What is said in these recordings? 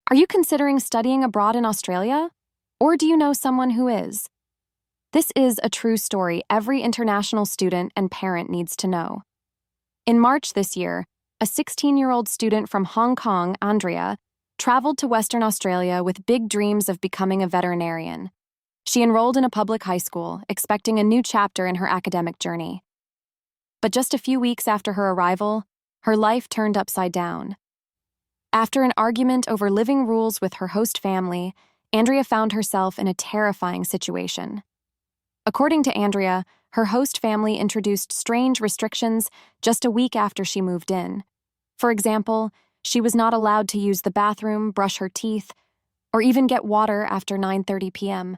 Are you considering studying abroad in Australia? Or do you know someone who is? This is a true story every international student and parent needs to know. In March this year, a 16-year-old student from Hong Kong, Andrea, traveled to Western Australia with big dreams of becoming a veterinarian. She enrolled in a public high school, expecting a new chapter in her academic journey. But just a few weeks after her arrival, her life turned upside down. After an argument over living rules with her host family, Andrea found herself in a terrifying situation. According to Andrea, her host family introduced strange restrictions just a week after she moved in. For example, she was not allowed to use the bathroom, brush her teeth, or even get water after 9:30 p.m.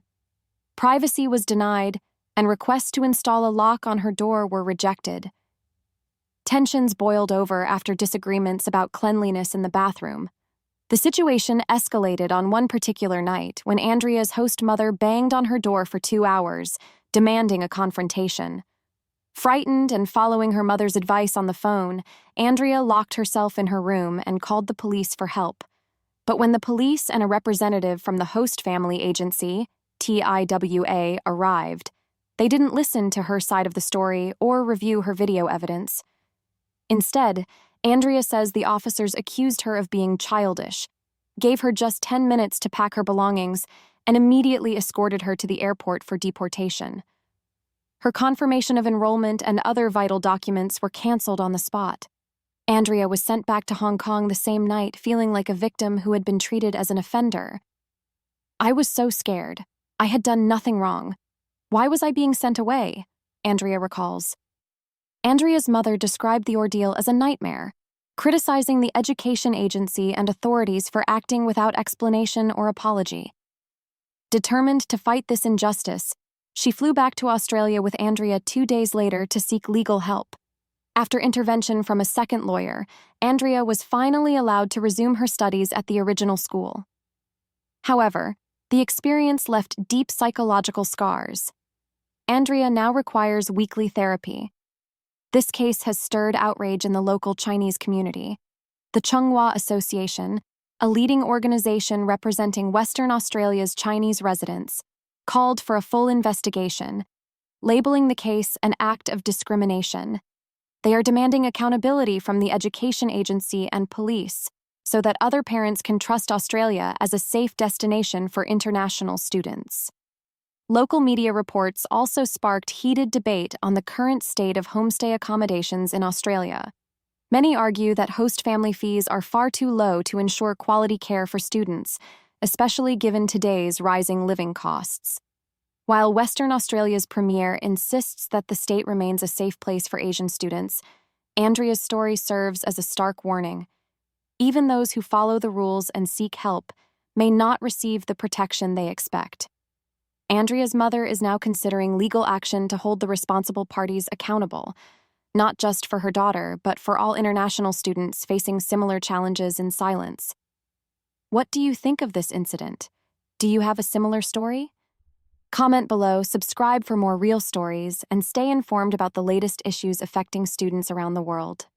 Privacy was denied, and requests to install a lock on her door were rejected. Tensions boiled over after disagreements about cleanliness in the bathroom. The situation escalated on one particular night when Andrea's host mother banged on her door for 2 hours, demanding a confrontation. Frightened and following her mother's advice on the phone, Andrea locked herself in her room and called the police for help. But when the police and a representative from the host family agency, TIWA, arrived, they didn't listen to her side of the story or review her video evidence. Instead, Andrea says the officers accused her of being childish, gave her just 10 minutes to pack her belongings, and immediately escorted her to the airport for deportation. Her confirmation of enrollment and other vital documents were canceled on the spot. Andrea was sent back to Hong Kong the same night, feeling like a victim who had been treated as an offender. "I was so scared. I had done nothing wrong. Why was I being sent away?" Andrea recalls. Andrea's mother described the ordeal as a nightmare, criticizing the education agency and authorities for acting without explanation or apology. Determined to fight this injustice, she flew back to Australia with Andrea 2 days later to seek legal help. After intervention from a second lawyer, Andrea was finally allowed to resume her studies at the original school. However, the experience left deep psychological scars. Andrea now requires weekly therapy. This case has stirred outrage in the local Chinese community. The Chenghua Association, a leading organization representing Western Australia's Chinese residents, called for a full investigation, labeling the case an act of discrimination. They are demanding accountability from the education agency and police so that other parents can trust Australia as a safe destination for international students. Local media reports also sparked heated debate on the current state of homestay accommodations in Australia. Many argue that host family fees are far too low to ensure quality care for students, especially given today's rising living costs. While Western Australia's Premier insists that the state remains a safe place for Asian students, Andrea's story serves as a stark warning. Even those who follow the rules and seek help may not receive the protection they expect. Andrea's mother is now considering legal action to hold the responsible parties accountable, not just for her daughter, but for all international students facing similar challenges in silence. What do you think of this incident? Do you have a similar story? Comment below, subscribe for more real stories, and stay informed about the latest issues affecting students around the world.